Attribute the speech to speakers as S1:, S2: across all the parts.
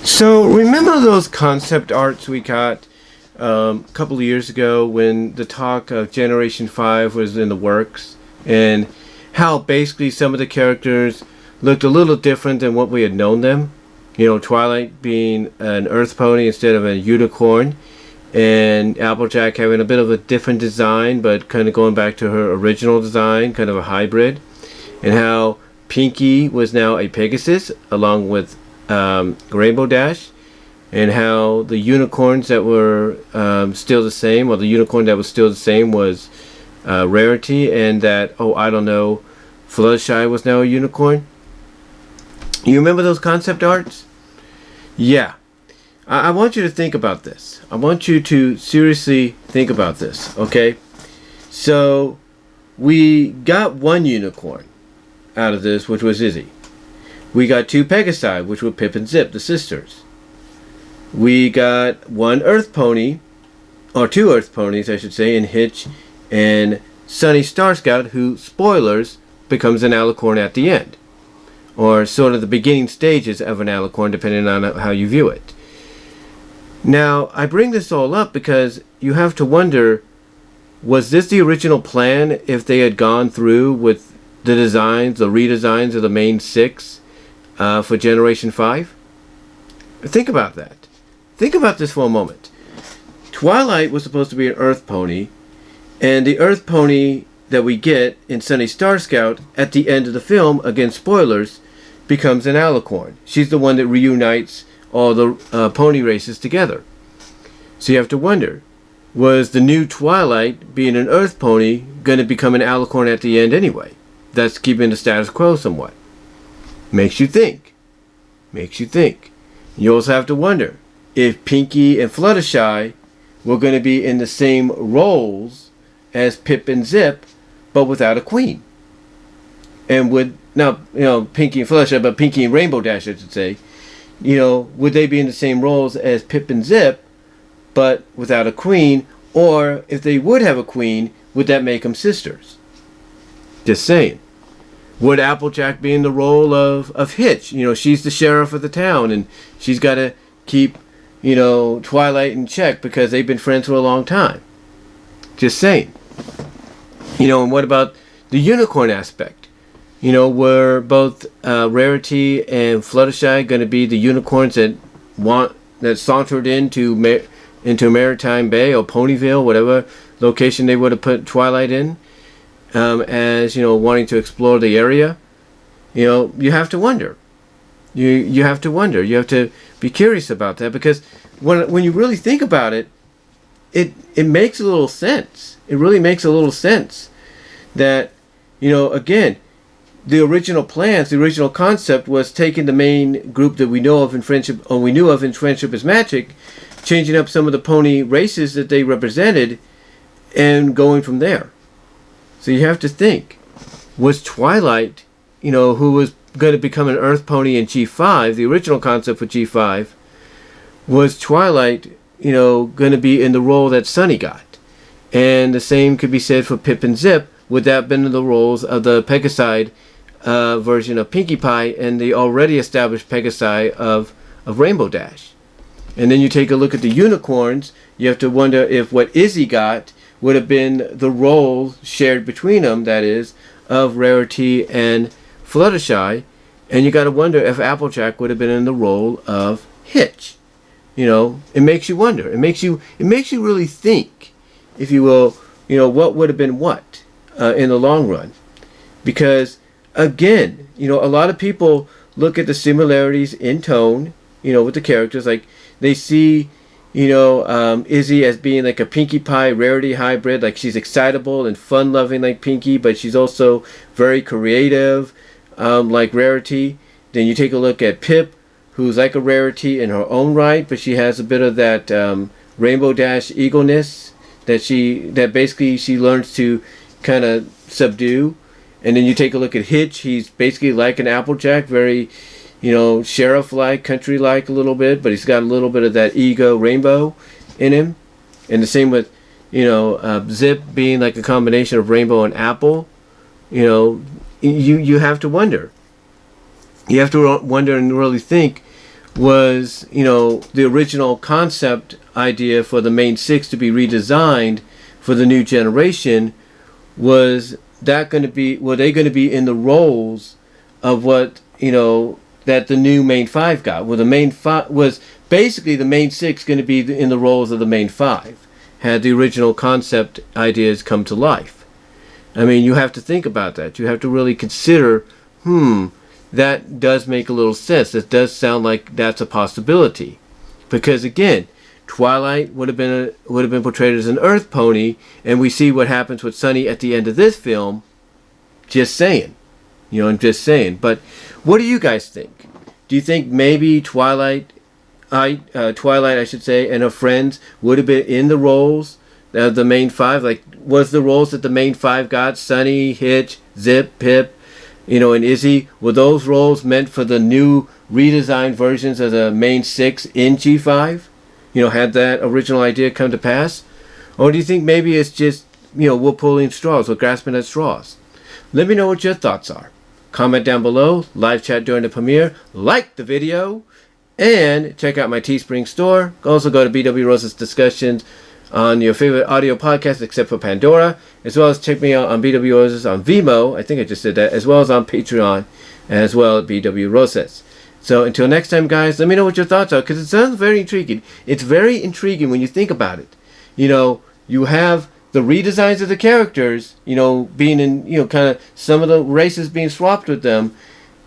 S1: So remember those concept arts we got a couple of years ago when the talk of Generation 5 was in the works, and how basically some of the characters looked a little different than what we had known them? You know, Twilight being an earth pony instead of a unicorn, and Applejack having a bit of a different design but kind of going back to her original design, kind of a hybrid, and how Pinkie was now a Pegasus along with Rainbow Dash, and how the unicorns that were still the same, or the unicorn that was still the same was Rarity, and that, oh, I don't know, Fluttershy was now a unicorn. You remember those concept arts? Yeah. I want you to think about this. I want you to seriously think about this, okay? So, we got one unicorn out of this, which was Izzy. We got two Pegasi, which were Pip and Zip, the sisters. We got one Earth Pony, or two Earth Ponies, I should say, in Hitch and Sunny Star Scout, who, spoilers, becomes an alicorn at the end. Or sort of the beginning stages of an alicorn, depending on how you view it. Now, I bring this all up because you have to wonder, was this the original plan if they had gone through with the designs, the redesigns of the main six for Generation 5? Think about that. Think about this for a moment. Twilight was supposed to be an Earth Pony, and the Earth Pony that we get in Sunny Star Scout at the end of the film, again spoilers, becomes an alicorn. She's the one that reunites all the pony races together. So you have to wonder, was the new Twilight, being an Earth Pony, going to become an alicorn at the end anyway? That's keeping the status quo somewhat. Makes you think. Makes you think. You also have to wonder if Pinkie and Fluttershy were going to be in the same roles as Pip and Zip, but without a queen. And would, now, you know, Pinkie and Fluttershy, but Pinkie and Rainbow Dash, I should say, you know, would they be in the same roles as Pip and Zip, but without a queen? Or if they would have a queen, would that make them sisters? Just saying. Would Applejack be in the role of Hitch? You know, she's the sheriff of the town, and she's got to keep, you know, Twilight in check because they've been friends for a long time. Just saying. You know, and what about the unicorn aspect? You know, were both Rarity and Fluttershy going to be the unicorns that sauntered into Maritime Bay or Ponyville, whatever location they would have put Twilight in, as, you know, wanting to explore the area? You know, you have to wonder. You have to wonder. You have to be curious about that, because when you really think about it, it makes a little sense. It really makes a little sense that, you know, again, the original plans, the original concept was taking the main group that we know of in Friendship, or we knew of in Friendship is Magic, changing up some of the pony races that they represented, and going from there. So you have to think, was Twilight, you know, who was going to become an Earth Pony in G5, the original concept for G5, was Twilight, you know, going to be in the role that Sunny got? And the same could be said for Pip and Zip. Would that have been in the roles of the Pegasi version of Pinkie Pie and the already established Pegasi of Rainbow Dash? And then you take a look at the unicorns, you have to wonder if what Izzy got would have been the role shared between them, that is, of Rarity and Fluttershy, and you got to wonder if Applejack would have been in the role of Hitch. You know, it makes you wonder. It makes you really think, if you will, you know, what would have been what in the long run. Because, again, you know, a lot of people look at the similarities in tone, you know, with the characters. Like, they see, you know, Izzy as being like a Pinkie Pie Rarity hybrid. Like, she's excitable and fun-loving like Pinkie, but she's also very creative, like Rarity. Then you take a look at Pip, who's like a Rarity in her own right, but she has a bit of that Rainbow Dash eagleness that basically she learns to kind of subdue. And then you take a look at Hitch. He's basically like an Applejack, very, you know, sheriff-like, country-like a little bit, but he's got a little bit of that ego rainbow in him. And the same with, you know, Zip being like a combination of rainbow and apple. You know, you have to wonder. You have to wonder and really think, was, the original concept idea for the main six to be redesigned for the new generation, was that going to be, were they going to be in the roles of what, that the new main five got? Well, the main five was basically the main six going to be in the roles of the main five, had the original concept ideas come to life. I mean, you have to think about that. You have to really consider, that does make a little sense. That does sound like that's a possibility. Because again, Twilight would have been portrayed as an Earth pony, and we see what happens with Sunny at the end of this film. Just saying. I'm just saying. But what do you guys think? Do you think maybe Twilight, I should say, and her friends would have been in the roles of the main five? Like, was the roles that the main five got, Sunny, Hitch, Zip, Pip, and Izzy, were those roles meant for the new redesigned versions of the main six in G5? Had that original idea come to pass? Or do you think maybe it's just, we're pulling straws, we're grasping at straws? Let me know what your thoughts are. Comment down below, live chat during the premiere, like the video, and check out my Teespring store. Also go to BW Rose's discussions on your favorite audio podcast except for Pandora, as well as check me out on BW Roses on Vimeo, I think I just said that, as well as on Patreon, as well at BW Roses. So until next time, guys, let me know what your thoughts are, because it sounds very intriguing. It's very intriguing when you think about it. You have the redesigns of the characters, being in, kind of some of the races being swapped with them,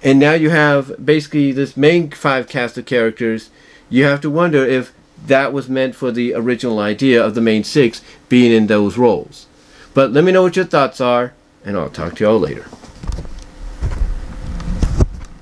S1: and now you have basically this main five cast of characters. You have to wonder if that was meant for the original idea of the main six being in those roles. But let me know what your thoughts are, and I'll talk to y'all later.